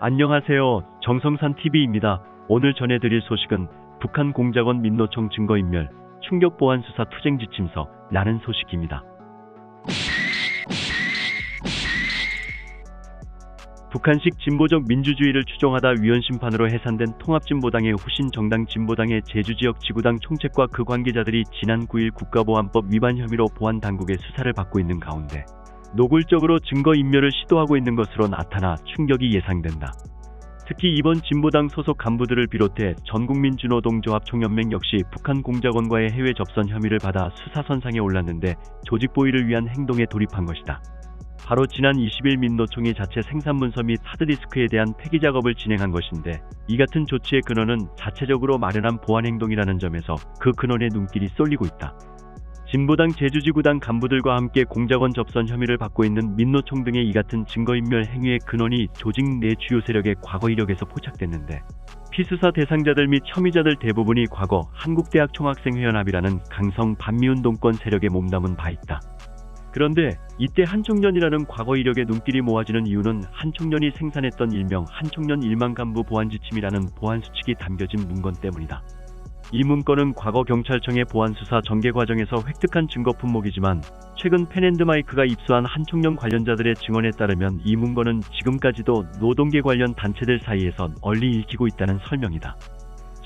안녕하세요. 정성산TV입니다. 오늘 전해드릴 소식은 북한 공작원 민노총 증거인멸, 충격보안수사 투쟁지침서라는 소식입니다. 북한식 진보적 민주주의를 추종하다 위헌심판으로 해산된 통합진보당의 후신 정당 진보당의 제주지역 지구당 총책과 그 관계자들이 지난 9일 국가보안법 위반 혐의로 보안당국의 수사를 받고 있는 가운데 노골적으로 증거인멸을 시도하고 있는 것으로 나타나 충격이 예상된다. 특히 이번 진보당 소속 간부들을 비롯해 전국민주노동조합총연맹 역시 북한 공작원과의 해외 접선 혐의를 받아 수사선상에 올랐는데 조직보위를 위한 행동에 돌입한 것이다. 바로 지난 20일 민노총이 자체 생산문서 및 하드디스크에 대한 폐기 작업을 진행한 것인데, 이 같은 조치의 근원은 자체적으로 마련한 보안행동이라는 점에서 그 근원에 눈길이 쏠리고 있다. 진보당 제주지구당 간부들과 함께 공작원 접선 혐의를 받고 있는 민노총 등의 이 같은 증거인멸 행위의 근원이 조직 내 주요 세력의 과거 이력에서 포착됐는데, 피수사 대상자들 및 혐의자들 대부분이 과거 한국대학 총학생회연합이라는 강성 반미운동권 세력에 몸담은 바 있다. 그런데 이때 한총련이라는 과거 이력에 눈길이 모아지는 이유는 한총련이 생산했던 일명 한총련 1만 간부 보안지침이라는 보안수칙이 담겨진 문건 때문이다. 이 문건은 과거 경찰청의 보안수사 전개 과정에서 획득한 증거 품목이지만, 최근 펜앤드마이크가 입수한 한총련 관련자들의 증언에 따르면 이 문건은 지금까지도 노동계 관련 단체들 사이에서 널리 읽히고 있다는 설명이다.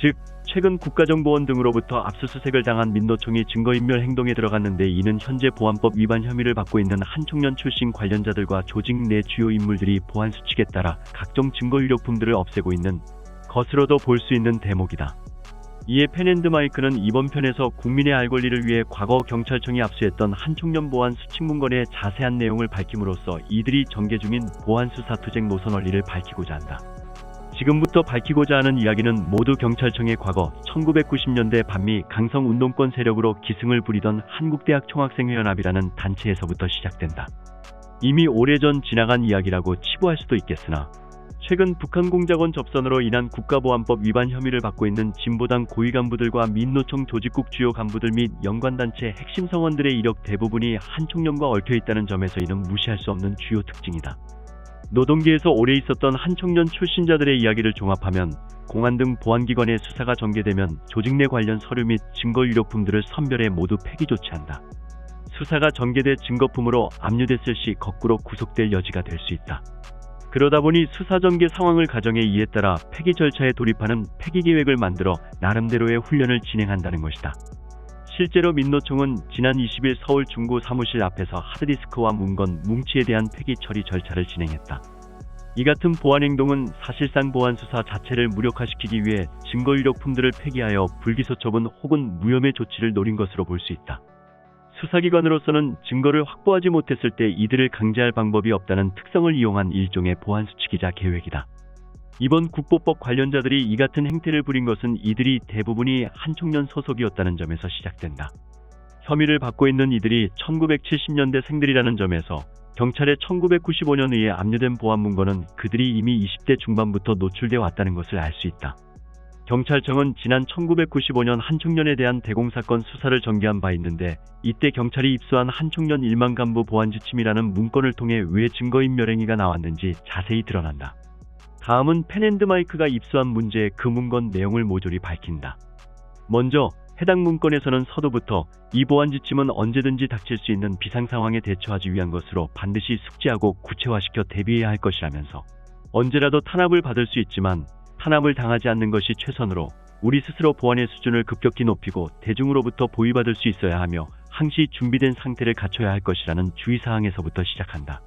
즉, 최근 국가정보원 등으로부터 압수수색을 당한 민노총이 증거인멸 행동에 들어갔는데, 이는 현재 보안법 위반 혐의를 받고 있는 한총련 출신 관련자들과 조직 내 주요 인물들이 보안수칙에 따라 각종 증거유력품들을 없애고 있는 것으로도 볼 수 있는 대목이다. 이에 펜앤드마이크는 이번 편에서 국민의 알 권리를 위해 과거 경찰청이 압수했던 한총련 보안 수칙 문건의 자세한 내용을 밝힘으로써 이들이 전개 중인 보안수사 투쟁 노선 원리를 밝히고자 한다. 지금부터 밝히고자 하는 이야기는 모두 경찰청의 과거 1990년대 반미 강성 운동권 세력으로 기승을 부리던 한국대학 총학생회연합이라는 단체에서부터 시작된다. 이미 오래전 지나간 이야기라고 치부할 수도 있겠으나, 최근 북한 공작원 접선으로 인한 국가보안법 위반 혐의를 받고 있는 진보당 고위 간부들과 민노총 조직국 주요 간부들 및 연관단체 핵심 성원들의 이력 대부분이 한총련과 얽혀있다는 점에서 이는 무시할 수 없는 주요 특징이다. 노동계에서 오래 있었던 한총련 출신자들의 이야기를 종합하면, 공안 등 보안기관의 수사가 전개되면 조직 내 관련 서류 및 증거 유력품들을 선별해 모두 폐기 조치한다. 수사가 전개돼 증거품으로 압류됐을 시 거꾸로 구속될 여지가 될 수 있다. 그러다 보니 수사 전개 상황을 가정해 이에 따라 폐기 절차에 돌입하는 폐기 계획을 만들어 나름대로의 훈련을 진행한다는 것이다. 실제로 민노총은 지난 20일 서울 중구 사무실 앞에서 하드디스크와 문건, 뭉치에 대한 폐기 처리 절차를 진행했다. 이 같은 보안행동은 사실상 보안수사 자체를 무력화시키기 위해 증거유력품들을 폐기하여 불기소 처분 혹은 무혐의 조치를 노린 것으로 볼 수 있다. 수사기관으로서는 증거를 확보하지 못했을 때 이들을 강제할 방법이 없다는 특성을 이용한 일종의 보안수칙이자 계획이다. 이번 국보법 관련자들이 이 같은 행태를 부린 것은 이들이 대부분이 한총련 소속이었다는 점에서 시작된다. 혐의를 받고 있는 이들이 1970년대 생들이라는 점에서 경찰의 1995년에 압류된 보안문건은 그들이 이미 20대 중반부터 노출되어 왔다는 것을 알 수 있다. 경찰청은 지난 1995년 한총련에 대한 대공사건 수사를 전개한 바 있는데, 이때 경찰이 입수한 한총련 1만 간부 보안지침이라는 문건을 통해 왜 증거인멸 행위가 나왔는지 자세히 드러난다. 다음은 펜앤드마이크가 입수한 문제의 그 문건 내용을 모조리 밝힌다. 먼저 해당 문건에서는 서두부터 이 보안지침은 언제든지 닥칠 수 있는 비상상황에 대처하기 위한 것으로 반드시 숙지하고 구체화시켜 대비해야 할 것이라면서, 언제라도 탄압을 받을 수 있지만 탄압을 당하지 않는 것이 최선으로 우리 스스로 보안의 수준을 급격히 높이고 대중으로부터 보위받을 수 있어야 하며 항시 준비된 상태를 갖춰야 할 것이라는 주의사항에서부터 시작한다.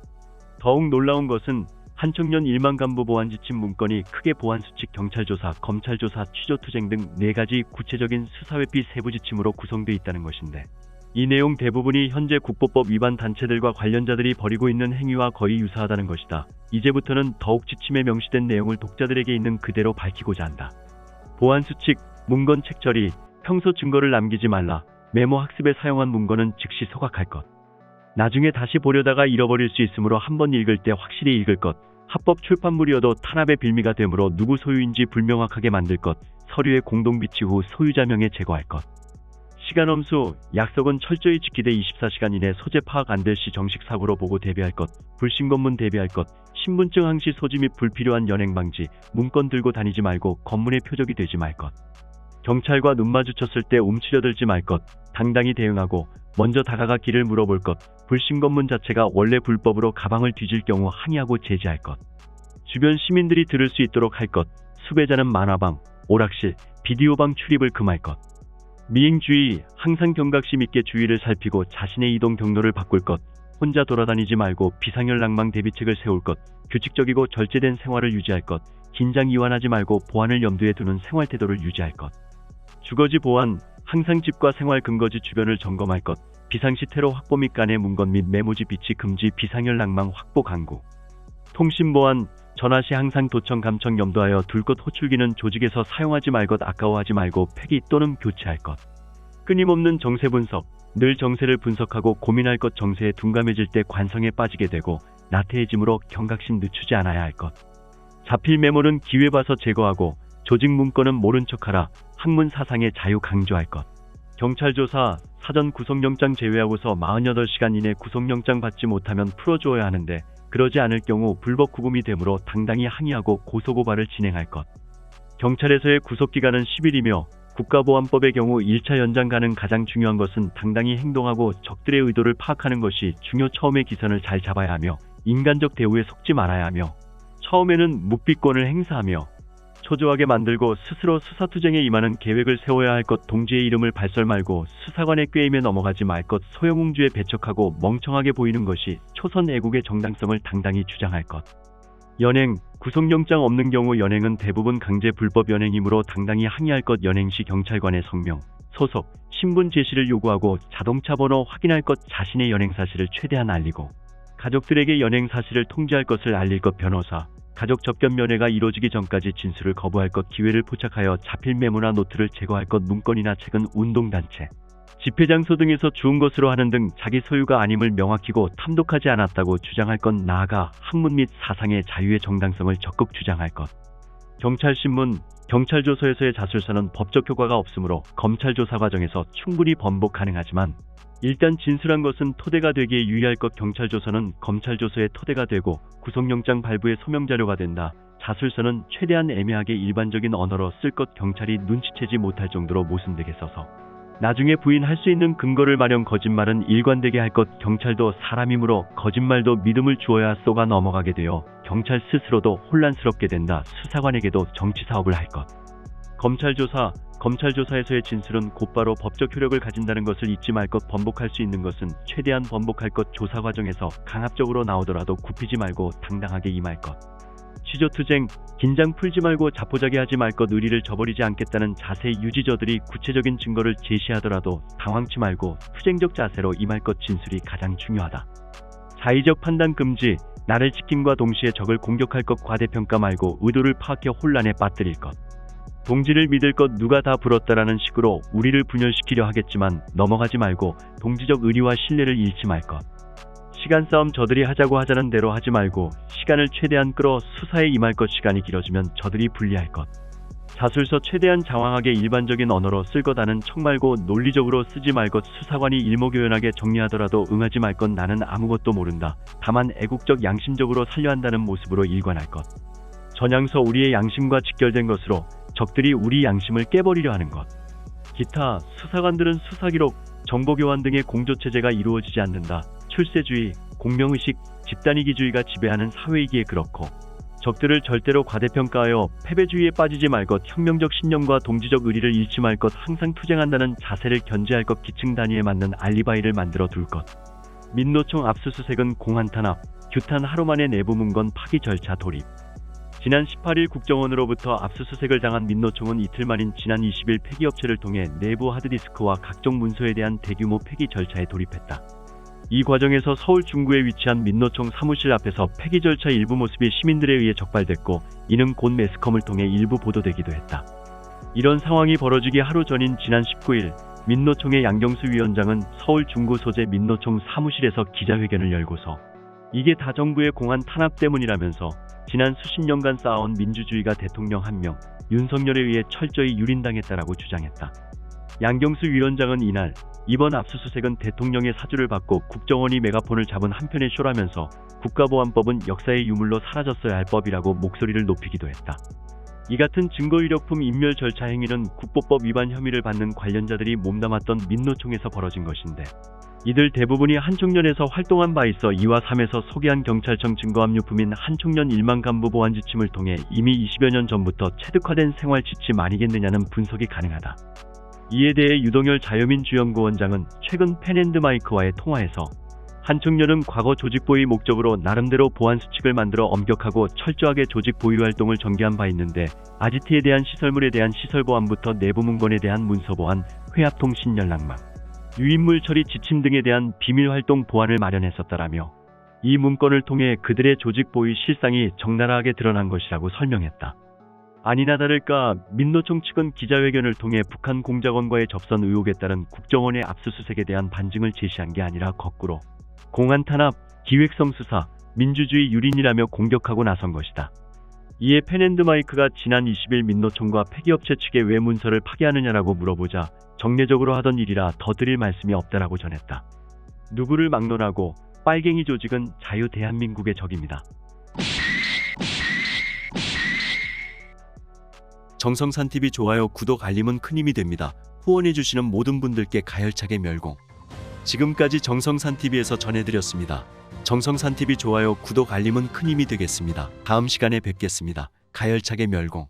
더욱 놀라운 것은 한총련 1만 간부 보안지침 문건이 크게 보안수칙, 경찰조사, 검찰조사, 취조투쟁 등 4가지 구체적인 수사회피 세부지침으로 구성되어 있다는 것인데, 이 내용 대부분이 현재 국보법 위반 단체들과 관련자들이 벌이고 있는 행위와 거의 유사하다는 것이다. 이제부터는 더욱 지침에 명시된 내용을 독자들에게 있는 그대로 밝히고자 한다. 보안수칙, 문건 책처리, 평소 증거를 남기지 말라, 메모 학습에 사용한 문건은 즉시 소각할 것. 나중에 다시 보려다가 잃어버릴 수 있으므로 한번 읽을 때 확실히 읽을 것. 합법 출판물이어도 탄압의 빌미가 되므로 누구 소유인지 불명확하게 만들 것. 서류에 공동 비치 후 소유자명에 제거할 것. 시간 엄수, 약속은 철저히 지키되 24시간 이내 소재 파악 안 될 시 정식 사고로 보고 대비할 것, 불신검문 대비할 것, 신분증 항시 소지 및 불필요한 연행 방지, 문건 들고 다니지 말고 검문의 표적이 되지 말 것. 경찰과 눈 마주쳤을 때 움츠려들지 말 것, 당당히 대응하고 먼저 다가가 길을 물어볼 것, 불신검문 자체가 원래 불법으로 가방을 뒤질 경우 항의하고 제지할 것. 주변 시민들이 들을 수 있도록 할 것, 수배자는 만화방, 오락실, 비디오방 출입을 금할 것. 미행주의, 항상 경각심 있게 주위를 살피고 자신의 이동 경로를 바꿀 것, 혼자 돌아다니지 말고 비상열 낭망 대비책을 세울 것, 규칙적이고 절제된 생활을 유지할 것, 긴장 이완하지 말고 보안을 염두에 두는 생활 태도를 유지할 것. 주거지 보안, 항상 집과 생활 근거지 주변을 점검할 것, 비상시 테러 확보 및 간의 문건 및 메모지 비치 금지 비상열 낭망 확보 강구. 통신 보안, 전화 시 항상 도청 감청 염두하여 둘 것. 호출기는 조직에서 사용하지 말 것, 아까워하지 말고 폐기 또는 교체할 것. 끊임없는 정세 분석, 늘 정세를 분석하고 고민할 것. 정세에 둔감해질 때 관성에 빠지게 되고 나태해짐으로 경각심 늦추지 않아야 할 것. 자필 메모는 기회 봐서 제거하고 조직 문건은 모른 척하라. 학문 사상의 자유 강조할 것. 경찰 조사, 사전 구속영장 제외하고서 48시간 이내 구속영장 받지 못하면 풀어주어야 하는데 그러지 않을 경우 불법 구금이 되므로 당당히 항의하고 고소고발을 진행할 것. 경찰에서의 구속기간은 10일이며 국가보안법의 경우 1차 연장 가능. 가장 중요한 것은 당당히 행동하고 적들의 의도를 파악하는 것이 중요. 처음에 기선을 잘 잡아야 하며 인간적 대우에 속지 말아야 하며 처음에는 묵비권을 행사하며 초조하게 만들고 스스로 수사투쟁에 임하는 계획을 세워야 할 것. 동지의 이름을 발설 말고 수사관의 꾀임에 넘어가지 말 것. 소형웅주에 배척하고 멍청하게 보이는 것이 초선 애국의 정당성을 당당히 주장할 것. 연행, 구속영장 없는 경우 연행은 대부분 강제 불법 연행이므로 당당히 항의할 것. 연행 시 경찰관의 성명, 소속, 신분 제시를 요구하고 자동차 번호 확인할 것. 자신의 연행 사실을 최대한 알리고 가족들에게 연행 사실을 통지할 것을 알릴 것. 변호사, 가족 접견 면회가 이루어지기 전까지 진술을 거부할 것. 기회를 포착하여 자필 메모나 노트를 제거할 것. 문건이나 책은 운동단체, 집회장소 등에서 주운 것으로 하는 등 자기 소유가 아님을 명확히고 탐독하지 않았다고 주장할 것. 나아가 학문 및 사상의 자유의 정당성을 적극 주장할 것. 경찰신문, 경찰조서에서의 자술서는 법적 효과가 없으므로 검찰조사 과정에서 충분히 번복 가능하지만 일단 진술한 것은 토대가 되기에 유의할 것. 경찰조서는 검찰조서의 토대가 되고 구속영장 발부의 소명자료가 된다. 자술서는 최대한 애매하게 일반적인 언어로 쓸 것. 경찰이 눈치채지 못할 정도로 모순되게 써서 나중에 부인할 수 있는 근거를 마련. 거짓말은 일관되게 할 것. 경찰도 사람이므로 거짓말도 믿음을 주어야 쏘가 넘어가게 되어 경찰 스스로도 혼란스럽게 된다. 수사관에게도 정치사업을 할 것. 검찰조사, 검찰조사에서의 진술은 곧바로 법적 효력을 가진다는 것을 잊지 말 것. 번복할 수 있는 것은 최대한 번복할 것. 조사 과정에서 강압적으로 나오더라도 굽히지 말고 당당하게 임할 것. 취조투쟁, 긴장 풀지 말고 자포자기 하지 말 것. 의리를 저버리지 않겠다는 자세 유지. 저들이 구체적인 증거를 제시하더라도 당황치 말고 투쟁적 자세로 임할 것. 진술이 가장 중요하다. 자의적 판단 금지, 나를 지킴과 동시에 적을 공격할 것. 과대평가 말고 의도를 파악해 혼란에 빠뜨릴 것. 동지를 믿을 것. 누가 다 불었다라는 식으로 우리를 분열시키려 하겠지만 넘어가지 말고 동지적 의리와 신뢰를 잃지 말 것. 시간 싸움, 저들이 하자고 하자는 대로 하지 말고 시간을 최대한 끌어 수사에 임할 것. 시간이 길어지면 저들이 불리할 것. 자술서 최대한 장황하게 일반적인 언어로 쓸 것. 아는 척 말고 논리적으로 쓰지 말 것. 수사관이 일목요연하게 정리하더라도 응하지 말 것. 나는 아무것도 모른다. 다만 애국적 양심적으로 살려 한다는 모습으로 일관할 것. 전향서, 우리의 양심과 직결된 것으로 적들이 우리 양심을 깨버리려 하는 것. 기타, 수사관들은 수사기록, 정보교환 등의 공조체제가 이루어지지 않는다. 출세주의, 공명의식, 집단이기주의가 지배하는 사회이기에 그렇고 적들을 절대로 과대평가하여 패배주의에 빠지지 말 것. 혁명적 신념과 동지적 의리를 잃지 말 것. 항상 투쟁한다는 자세를 견제할 것. 기층 단위에 맞는 알리바이를 만들어 둘 것. 민노총 압수수색은 공안 탄압, 규탄 하루 만에 내부 문건 파기 절차 돌입. 지난 18일 국정원으로부터 압수수색을 당한 민노총은 이틀 만인 지난 20일 폐기업체를 통해 내부 하드디스크와 각종 문서에 대한 대규모 폐기 절차에 돌입했다. 이 과정에서 서울 중구에 위치한 민노총 사무실 앞에서 폐기 절차 일부 모습이 시민들에 의해 적발됐고 이는 곧 매스컴을 통해 일부 보도되기도 했다. 이런 상황이 벌어지기 하루 전인 지난 19일 민노총의 양경수 위원장은 서울 중구 소재 민노총 사무실에서 기자회견을 열고서 이게 다 정부의 공안 탄압 때문이라면서 지난 수십 년간 쌓아온 민주주의가 대통령 한 명, 윤석열에 의해 철저히 유린당했다라고 주장했다. 양경수 위원장은 이날 이번 압수수색은 대통령의 사주를 받고 국정원이 메가폰을 잡은 한편의 쇼라면서 국가보안법은 역사의 유물로 사라졌어야 할 법이라고 목소리를 높이기도 했다. 이 같은 증거유력품 인멸 절차 행위는 국보법 위반 혐의를 받는 관련자들이 몸담았던 민노총에서 벌어진 것인데 이들 대부분이 한총련에서 활동한 바 있어 2와 3에서 소개한 경찰청 증거압류품인 한총련 1만 간부 보안 지침을 통해 이미 20여 년 전부터 체득화된 생활 지침 아니겠느냐는 분석이 가능하다. 이에 대해 유동열 자유민주연구원장은 최근 펜앤드마이크와의 통화에서 한총련은 과거 조직 보위 목적으로 나름대로 보안 수칙을 만들어 엄격하고 철저하게 조직 보위 활동을 전개한 바 있는데 아지트에 대한 시설물에 대한 시설 보안부터 내부 문건에 대한 문서 보안, 회합통신 연락망, 유인물 처리 지침 등에 대한 비밀 활동 보안을 마련했었다라며 이 문건을 통해 그들의 조직 보위 실상이 적나라하게 드러난 것이라고 설명했다. 아니나 다를까 민노총 측은 기자회견을 통해 북한 공작원과의 접선 의혹에 따른 국정원의 압수수색에 대한 반증을 제시한 게 아니라 거꾸로 공안 탄압, 기획성 수사, 민주주의 유린이라며 공격하고 나선 것이다. 이에 펜앤드마이크가 지난 20일 민노총과 폐기업체 측의 왜 문서를 파기하느냐라고 물어보자 정례적으로 하던 일이라 더 드릴 말씀이 없다라고 전했다. 누구를 막론하고 빨갱이 조직은 자유 대한민국의 적입니다. 정성산TV 좋아요, 구독, 알림은 큰 힘이 됩니다. 후원해주시는 모든 분들께 가열차게 멸공. 지금까지 정성산TV에서 전해드렸습니다. 정성산TV 좋아요, 구독, 알림은 큰 힘이 되겠습니다. 다음 시간에 뵙겠습니다. 가열차게 멸공.